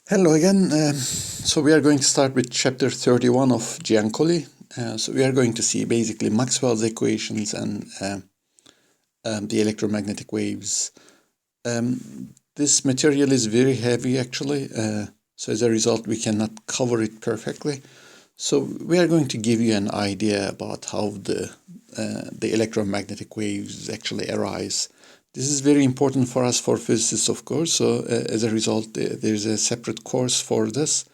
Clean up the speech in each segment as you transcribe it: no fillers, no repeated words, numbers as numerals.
Hello again. So we are going to start with chapter 31 of Giancoli. So we are going to see basically Maxwell's equations and the electromagnetic waves. This material is very heavy actually, so as a result we cannot cover it perfectly. So we are going to give you an idea about how the electromagnetic waves actually arise. This is very important for us for physicists, of course. So as a result, there's a separate course for this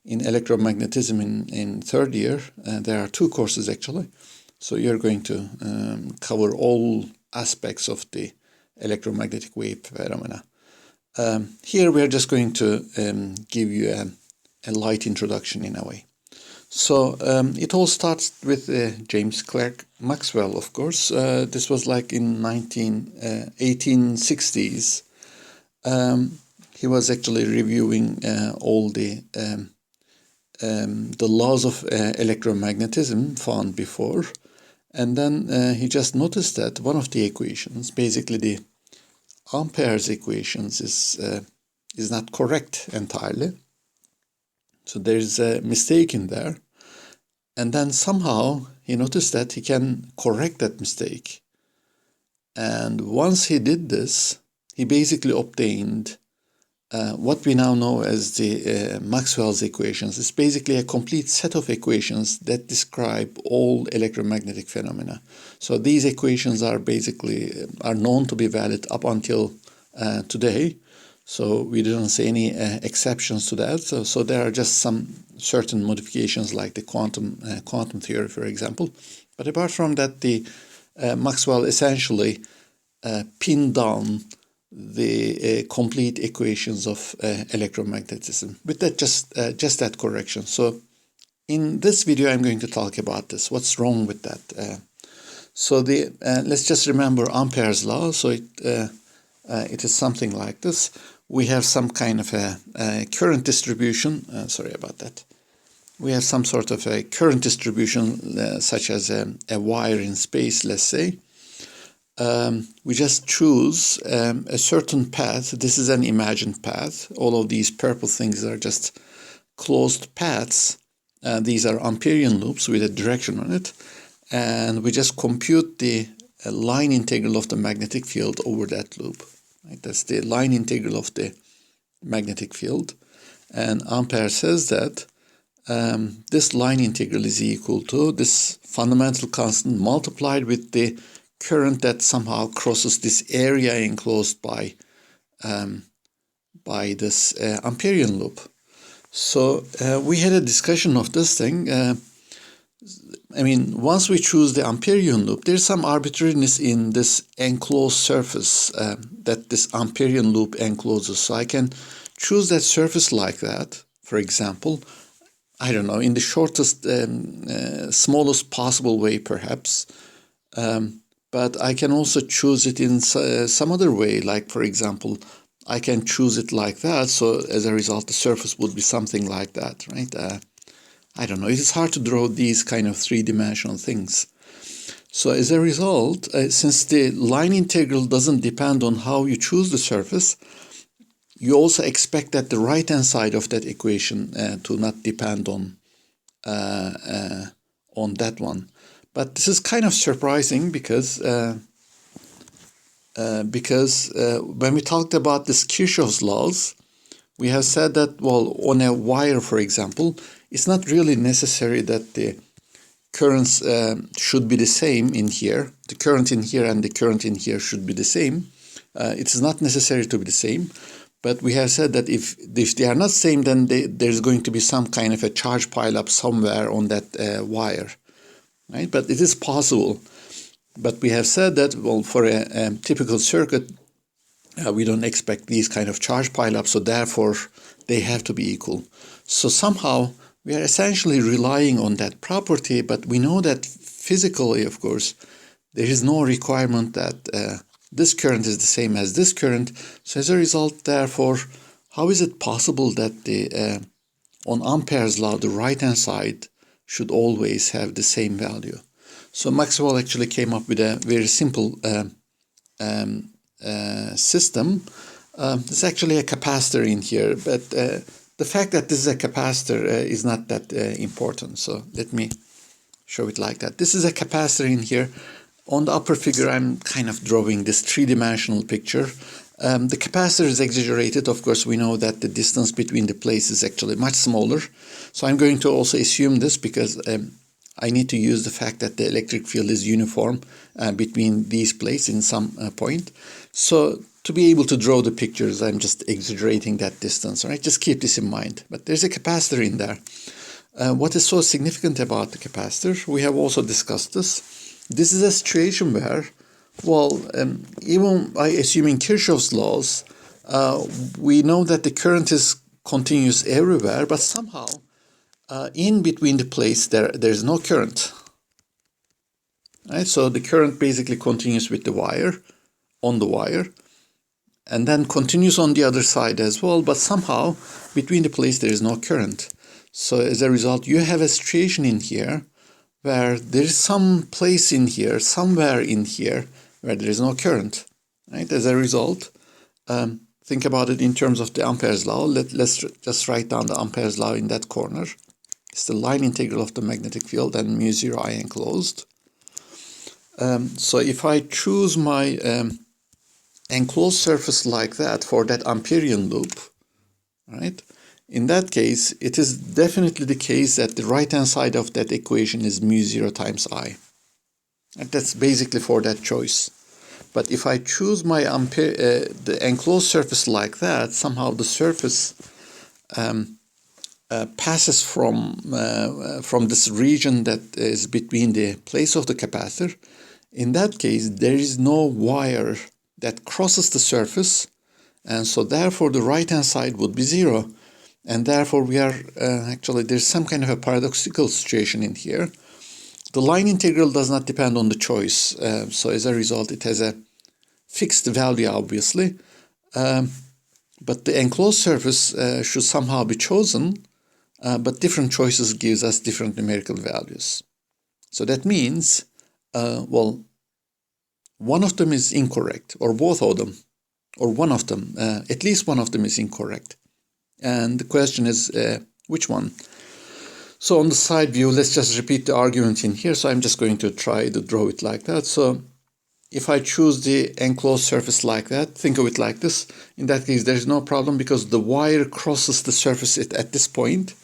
in electromagnetism in third year. There are two courses actually. So you're going to cover all aspects of the electromagnetic wave phenomena. Here we are just going to give you a light introduction in a way. So it all starts with James Clerk Maxwell, of course. This was like in 1860s. He was actually reviewing all the laws of electromagnetism found before, and then he just noticed that one of the equations, basically the Ampere's equations, is not correct entirely. So there's a mistake in there. And then somehow he noticed that he can correct that mistake. And once he did this, he basically obtained what we now know as the Maxwell's equations. It's basically a complete set of equations that describe all electromagnetic phenomena. So these equations are basically known to be valid up until today. So we didn't see any exceptions to that. So there are just some certain modifications like the quantum theory, for example. But apart from that, the Maxwell essentially pinned down the complete equations of electromagnetism with that just that correction. So in this video, I'm going to talk about this. What's wrong with that? So let's just remember Ampere's law. So it is something like this. We have some kind of a current distribution. Sorry about that. We have some sort of a current distribution, such as a wire in space, let's say. We just choose a certain path. This is an imagined path. All of these purple things are just closed paths. These are Amperian loops with a direction on it. And we just compute the line integral of the magnetic field over that loop. Right? That's the line integral of the magnetic field. And Ampere says that this line integral is equal to this fundamental constant multiplied with the current that somehow crosses this area enclosed by this Amperian loop. So we had a discussion of this thing. I mean, once we choose the Amperian loop, there's some arbitrariness in this enclosed surface that this Amperian loop encloses. So I can choose that surface like that, for example, I don't know, in the shortest, smallest possible way, perhaps. But I can also choose it in some other way, like, for example, I can choose it like that. So as a result, the surface would be something like that, right? I don't know. It is hard to draw these kind of three-dimensional things. So as a result, since the line integral doesn't depend on how you choose the surface, you also expect that the right-hand side of that equation to not depend on that one. But this is kind of surprising because when we talked about this Kirchhoff's laws, we have said that, well, on a wire, for example, it's not really necessary that the currents should be the same in here. The current in here and the current in here should be the same. It is not necessary to be the same. But we have said that if they are not same, then there's going to be some kind of a charge pileup somewhere on that wire. Right? But it is possible. But we have said that, well, for a typical circuit, we don't expect these kind of charge pileups, so therefore they have to be equal. So somehow we are essentially relying on that property, but we know that physically, of course, there is no requirement that this current is the same as this current. So as a result, therefore, how is it possible that on Ampere's law, the right-hand side should always have the same value? So Maxwell actually came up with a very simple system. There's actually a capacitor in here, but the fact that this is a capacitor is not that important. So let me show it like that. This is a capacitor in here. On the upper figure, I'm kind of drawing this three-dimensional picture. The capacitor is exaggerated. Of course, we know that the distance between the plates is actually much smaller. So I'm going to also assume this because I need to use the fact that the electric field is uniform between these plates in some point. So to be able to draw the pictures, I'm just exaggerating that distance. Right? Just keep this in mind. But there's a capacitor in there. What is so significant about the capacitor? We have also discussed this. This is a situation where, well, even by assuming Kirchhoff's laws, we know that the current is continuous everywhere, but somehow in between the plates there's no current. Right? So the current basically continues with the wire, on the wire, and then continues on the other side as well, but somehow between the plates there is no current. So as a result, you have a situation in here where there is some place in here, somewhere in here, where there is no current. Right? As a result, think about it in terms of the Ampere's law. Let's just write down the Ampere's law in that corner. It's the line integral of the magnetic field and mu 0 I enclosed. So if I choose my enclosed surface like that for that Amperian loop, right? In that case, it is definitely the case that the right-hand side of that equation is mu 0 times I. And that's basically for that choice. But if I choose my the enclosed surface like that, somehow the surface passes from this region that is between the place of the capacitor. In that case, there is no wire that crosses the surface, and so therefore the right-hand side would be 0. And therefore we are actually, there's some kind of a paradoxical situation in here. The line integral does not depend on the choice, so as a result it has a fixed value obviously, but the enclosed surface should somehow be chosen, but different choices gives us different numerical values. So that means, well, one of them is incorrect, or both of them, or one of them, at least one of them is incorrect. And the question is, which one? So on the side view, let's just repeat the argument in here. So I'm just going to try to draw it like that. So if I choose the enclosed surface like that, think of it like this. In that case, there's no problem because the wire crosses the surface at this point.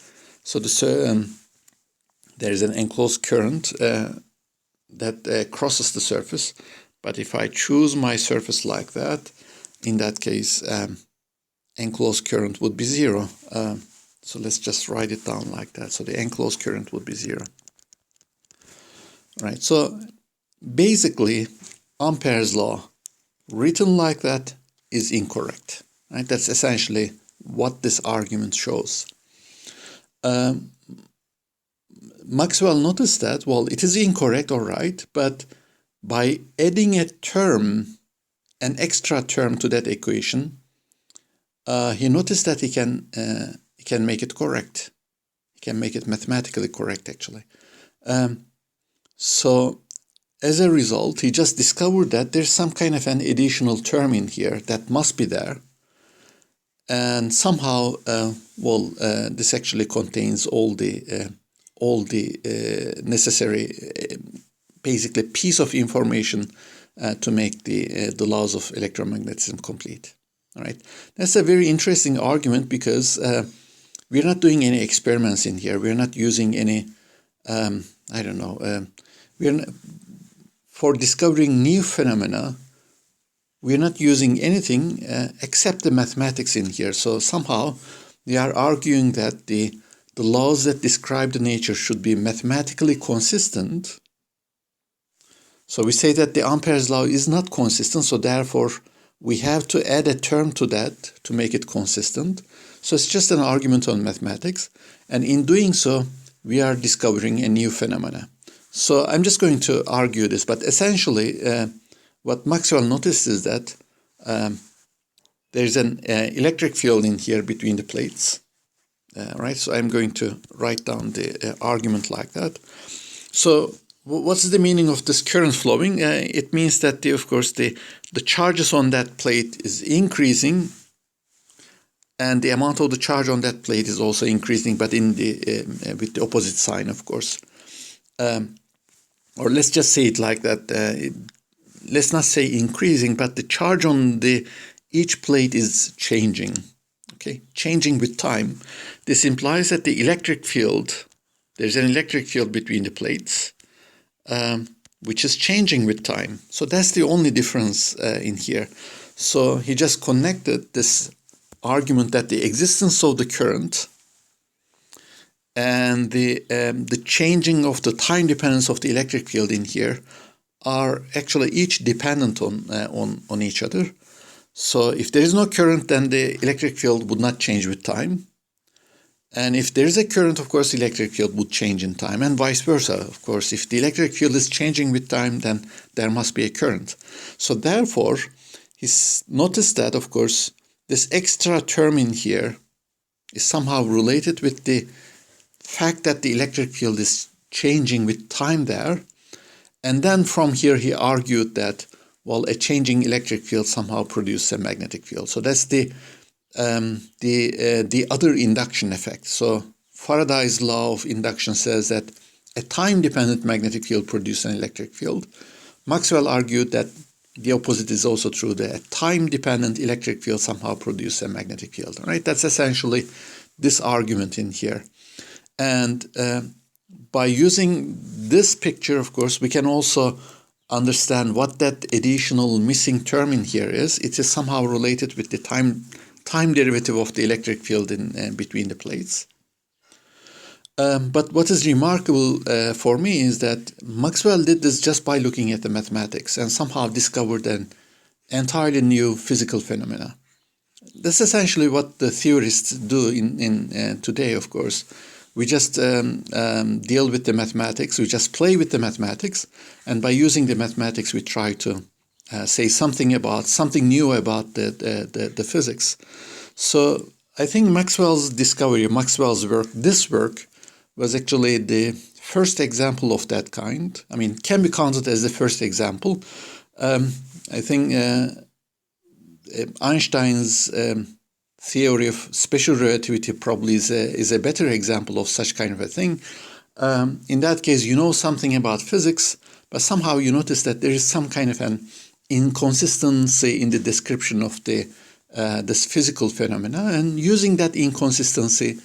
So there is an enclosed current that crosses the surface. But if I choose my surface like that, in that case, enclosed current would be 0. So let's just write it down like that. So the enclosed current would be 0. Right. So basically, Ampere's law written like that is incorrect. Right. That's essentially what this argument shows. Maxwell noticed that, well, it is incorrect, all right, but by adding a term, an extra term to that equation, he noticed that he can make it correct. He can make it mathematically correct, actually. So as a result, he just discovered that there's some kind of an additional term in here that must be there. And somehow, this actually contains all the necessary, basically, piece of information to make the laws of electromagnetism complete. All right, that's a very interesting argument because we're not doing any experiments in here. We're not using any, for discovering new phenomena, we're not using anything except the mathematics in here. So somehow we are arguing that the laws that describe the nature should be mathematically consistent. So we say that the Ampere's law is not consistent, so therefore we have to add a term to that to make it consistent. So it's just an argument on mathematics. And in doing so, we are discovering a new phenomena. So I'm just going to argue this, but essentially what Maxwell noticed is that there's an electric field in here between the plates. Right, so I'm going to write down the argument like that. So what's the meaning of this current flowing? It means that, of course, the charges on that plate is increasing, and the amount of the charge on that plate is also increasing, but in the with the opposite sign, of course. Or let's just say it like that. Let's not say increasing, but the charge on each plate is changing. Okay, changing with time. This implies that the electric field, there's an electric field between the plates, which is changing with time. So that's the only difference in here. So he just connected this argument that the existence of the current and the changing of the time dependence of the electric field in here are actually each dependent on each other. So if there is no current, then the electric field would not change with time. And if there is a current, of course, the electric field would change in time, and vice versa. Of course, if the electric field is changing with time, then there must be a current. So therefore, he's noticed that, of course, this extra term in here is somehow related with the fact that the electric field is changing with time there. And then from here, he argued that, well, a changing electric field somehow produces a magnetic field. So that's the other induction effect. So Faraday's law of induction says that a time-dependent magnetic field produces an electric field. Maxwell argued that the opposite is also true, that a time-dependent electric field somehow produces a magnetic field. Right? That's essentially this argument in here. And by using this picture, of course, we can also understand what that additional missing term in here is. It is somehow related with the time derivative of the electric field in between the plates. But what is remarkable for me is that Maxwell did this just by looking at the mathematics and somehow discovered an entirely new physical phenomena. That's essentially what the theorists do in today, of course. We just deal with the mathematics, we just play with the mathematics, and by using the mathematics we try to say something new about the physics. So I think Maxwell's discovery, Maxwell's work, this work was actually the first example of that kind. I mean, can be counted as the first example. I think Einstein's theory of special relativity probably is a better example of such kind of a thing. In that case, you know something about physics, but somehow you notice that there is some kind of an inconsistency in the description of this physical phenomena, and using that inconsistency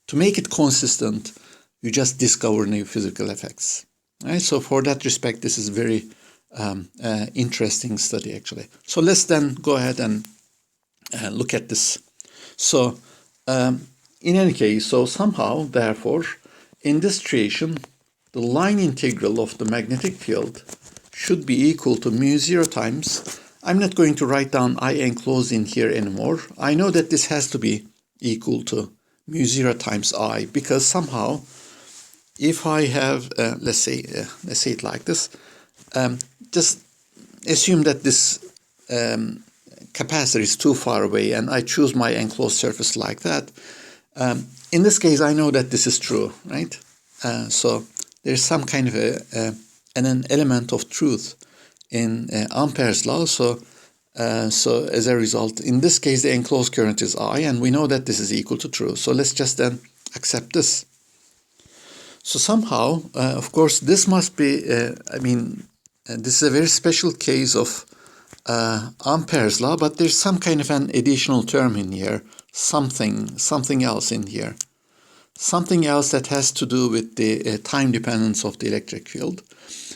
to make it consistent, you just discover new physical effects. Right? So for that respect, this is very interesting study actually. So let's then go ahead and look at this. So in any case, so somehow, therefore, in this situation, the line integral of the magnetic field should be equal to mu0 times. I'm not going to write down I enclosed in here anymore. I know that this has to be equal to mu0 times I, because somehow, if I have, let's say it like this, just assume that this capacitor is too far away and I choose my enclosed surface like that. In this case, I know that this is true, right? So there's some kind of an element of truth in Ampere's law. So as a result, in this case, the enclosed current is I, and we know that this is equal to true. So let's just then accept this. So somehow, of course, this must be, this is a very special case of Ampere's law, but there's some kind of an additional term in here, something else in here, something else that has to do with the time dependence of the electric field.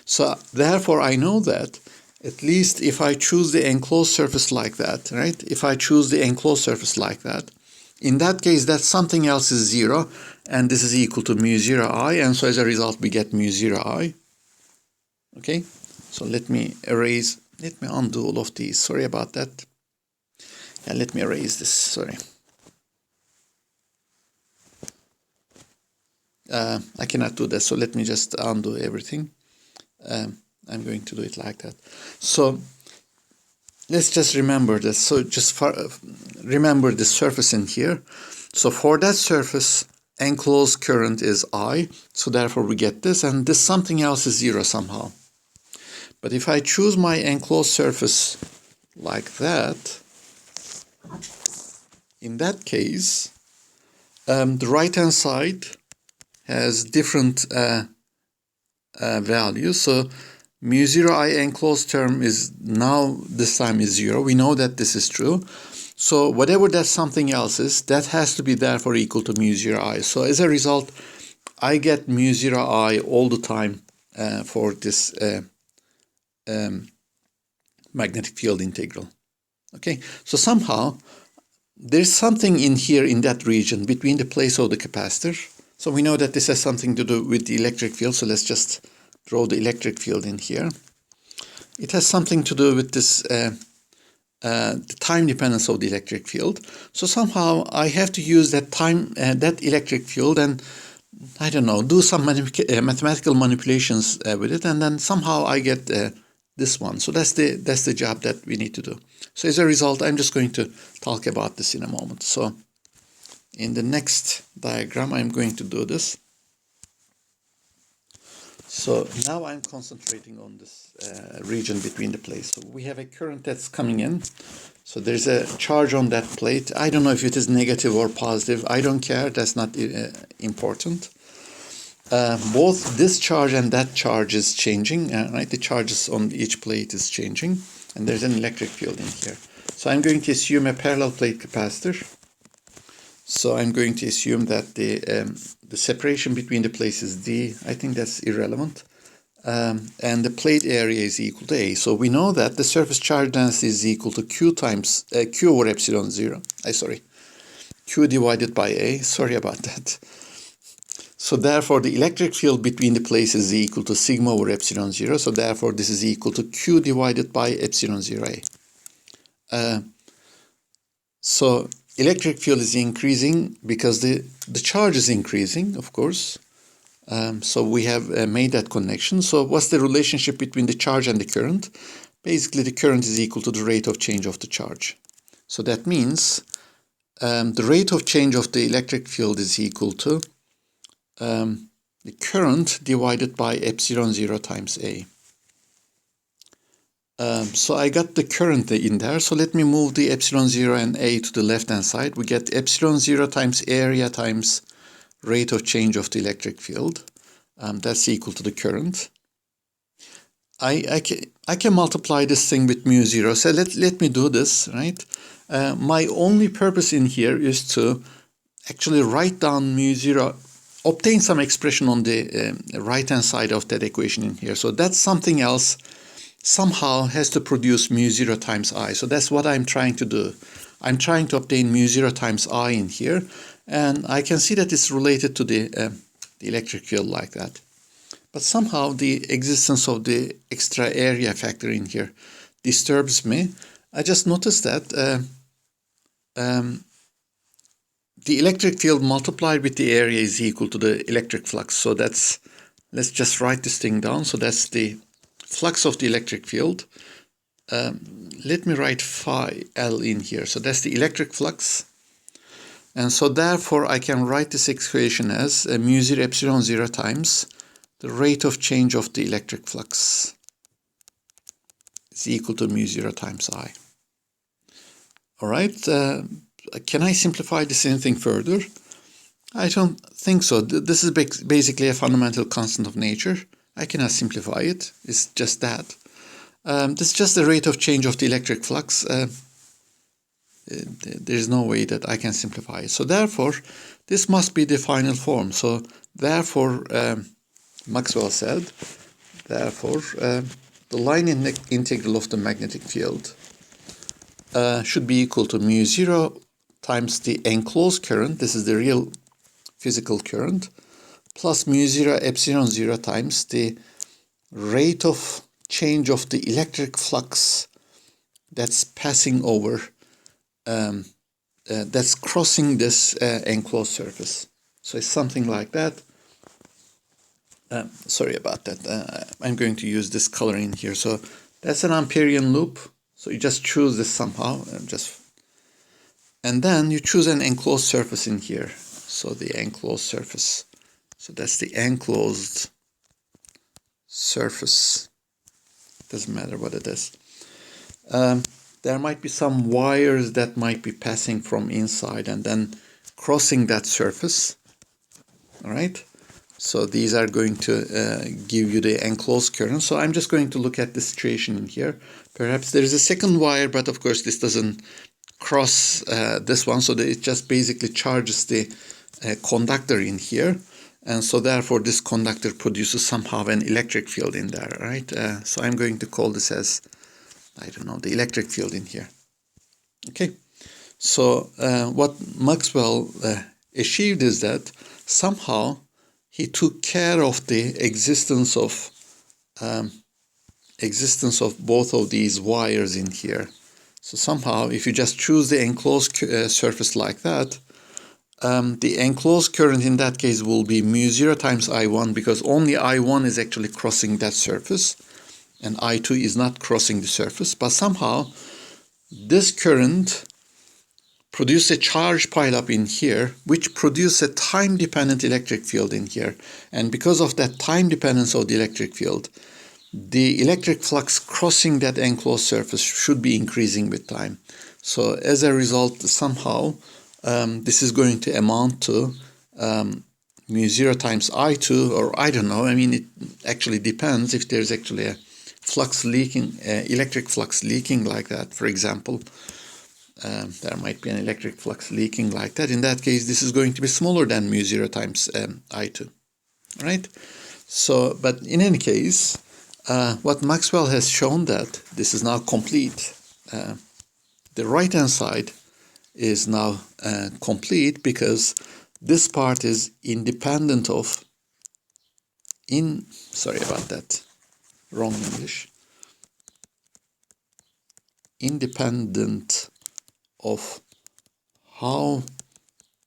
So therefore, I know that at least if I choose the enclosed surface like that, right? If I choose the enclosed surface like that, in that case, that something else is 0, and this is equal to mu0 I, and so as a result, we get mu0 I. Okay, so let me undo all of these. Sorry about that. Yeah, let me erase this. Sorry. I cannot do that, so let me just undo everything. I'm going to do it like that. So let's just remember this. So just remember the surface in here. So for that surface, enclosed current is I. So therefore we get this, and this something else is 0 somehow. But if I choose my enclosed surface like that, in that case, the right-hand side has different values. So mu0I enclosed term is now, this time is 0. We know that this is true. So whatever that something else is, that has to be therefore equal to mu0I. So as a result, I get mu0I all the time for this magnetic field integral. Okay, so somehow there's something in here in that region between the place of the capacitor. So we know that this has something to do with the electric field. So let's just draw the electric field in here. It has something to do with this the time dependence of the electric field. So somehow I have to use that time, that electric field, and I don't know, do some mathematical manipulations with it, and then somehow I get this one. So that's the job that we need to do. So as a result, I'm just going to talk about this in a moment. So in the next diagram, I'm going to do this. So now I'm concentrating on this region between the plates. So we have a current that's coming in. So there's a charge on that plate. I don't know if it is negative or positive. I don't care. That's not important. Both this charge and that charge is changing. Right? The charges on each plate is changing. And there's an electric field in here. So I'm going to assume a parallel plate capacitor. So I'm going to assume that the separation between the plates is D. I think that's irrelevant. And the plate area is equal to A. So we know that the surface charge density is equal to Q times Q over epsilon 0. Q divided by A. Sorry about that. So therefore, the electric field between the plates is equal to sigma over epsilon 0. So therefore, this is equal to Q divided by epsilon 0A. So electric field is increasing because the charge is increasing, of course. So we have made that connection. So what's the relationship between the charge and the current? Basically, the current is equal to the rate of change of the charge. So that means the rate of change of the electric field is equal to the current divided by epsilon 0 times A. So I got the current in there. So let me move the epsilon 0 and A to the left-hand side. We get epsilon 0 times area times rate of change of the electric field. That's equal to the current. I can multiply this thing with mu 0. So let me do this, right? My only purpose in here is to actually write down mu 0, obtain some expression on the right-hand side of that equation in here. So that's something else somehow has to produce mu 0 times I. So that's what I'm trying to do. I'm trying to obtain mu 0 times I in here. And I can see that it's related to the electric field like that. But somehow the existence of the extra area factor in here disturbs me. I just noticed that the electric field multiplied with the area is equal to the electric flux. So that's, let's just write this thing down. So that's the flux of the electric field. Let me write phi L in here. So that's the electric flux. And so therefore I can write this equation as mu 0 epsilon 0 times the rate of change of the electric flux is equal to mu 0 times I. All right. Can I simplify this anything further? I don't think so. This is basically a fundamental constant of nature. I cannot simplify it. It's just that. This is just the rate of change of the electric flux. There's no way that I can simplify it. So therefore, this must be the final form. So therefore, Maxwell said, therefore, the line integral of the magnetic field should be equal to mu 0 times the enclosed current. This is the real physical current, plus mu 0 epsilon 0 times the rate of change of the electric flux that's passing over, that's crossing this enclosed surface. So it's something like that. Sorry about that. I'm going to use this color in here. So that's an Amperian loop. So you just choose this somehow, and then you choose an enclosed surface in here. So the enclosed surface. So that's the enclosed surface. Doesn't matter what it is. there might be some wires that might be passing from inside and then crossing that surface. All right. So these are going to give you the enclosed current. So I'm just going to look at the situation in here. Perhaps there is a second wire, but of course this doesn't cross this one. So it just basically charges the conductor in here. And so therefore this conductor produces somehow an electric field in there, right? So I'm going to call this as, I don't know, the electric field in here. Okay. So what Maxwell achieved is that somehow he took care of the existence of both of these wires in here. So somehow, if you just choose the enclosed surface like that, the enclosed current in that case will be mu0 times I1, because only I1 is actually crossing that surface, and I2 is not crossing the surface. But somehow, this current produce a charge pileup in here, which produce a time-dependent electric field in here. And because of that time dependence of the electric field, the electric flux crossing that enclosed surface should be increasing with time. So as a result, somehow, this is going to amount to mu0 times I2, or I don't know. I mean, it actually depends if there's actually a flux leaking, electric flux leaking like that, for example. There might be an electric flux leaking like that. In that case, this is going to be smaller than mu0 times I2, right? So, but in any case, what Maxwell has shown that this is now complete. The right-hand side is now complete because this part is independent of, sorry about that, wrong English, independent of how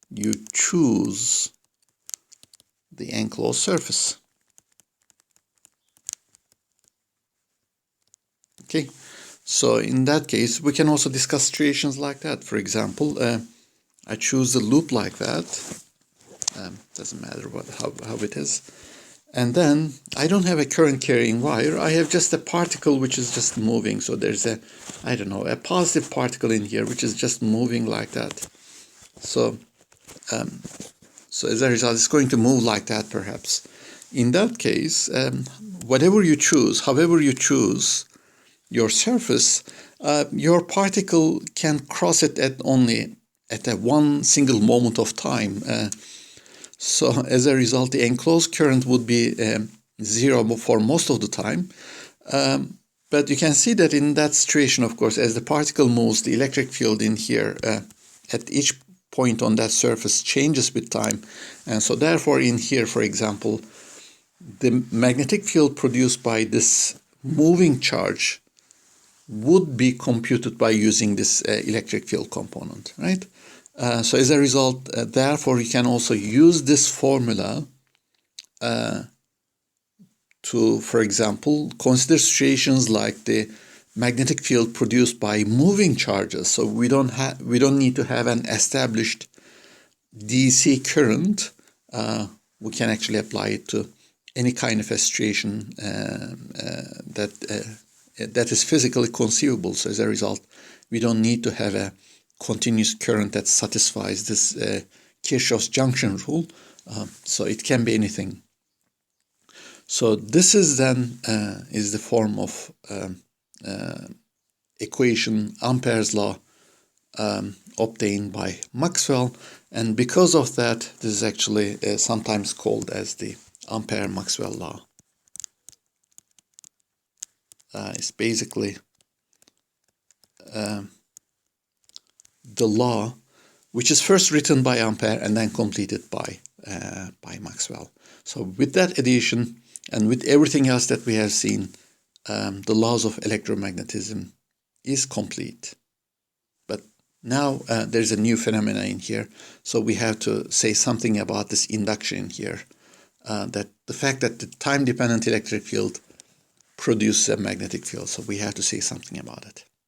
you choose the enclosed surface. Okay, so in that case, we can also discuss situations like that. For example, I choose the loop like that. Doesn't matter how it is. And then I don't have a current carrying wire. I have just a particle which is just moving. So there's a, I don't know, a positive particle in here which is just moving like that. So, so as a result, it's going to move like that perhaps. In that case, whatever you choose, however you choose your surface, your particle can cross it at only at a one single moment of time. So as a result, the enclosed current would be zero for most of the time. But you can see that in that situation, of course, as the particle moves, the electric field in here at each point on that surface changes with time. And so therefore in here, for example, the magnetic field produced by this moving charge would be computed by using this electric field component, right? So as a result, therefore, you can also use this formula to, for example, consider situations like the magnetic field produced by moving charges. So we don't need to have an established DC current. We can actually apply it to any kind of a situation that is physically conceivable. So as a result, we don't need to have a continuous current that satisfies this Kirchhoff's junction rule. So it can be anything. So this is then is the form of equation, Ampere's law, obtained by Maxwell. And because of that, this is actually sometimes called as the Ampere-Maxwell law. It's basically the law which is first written by Ampere and then completed by Maxwell. So with that addition and with everything else that we have seen, the laws of electromagnetism is complete. But now there's a new phenomena in here, so we have to say something about this induction here, that the fact that the time-dependent electric field produces a magnetic field, so we have to say something about it.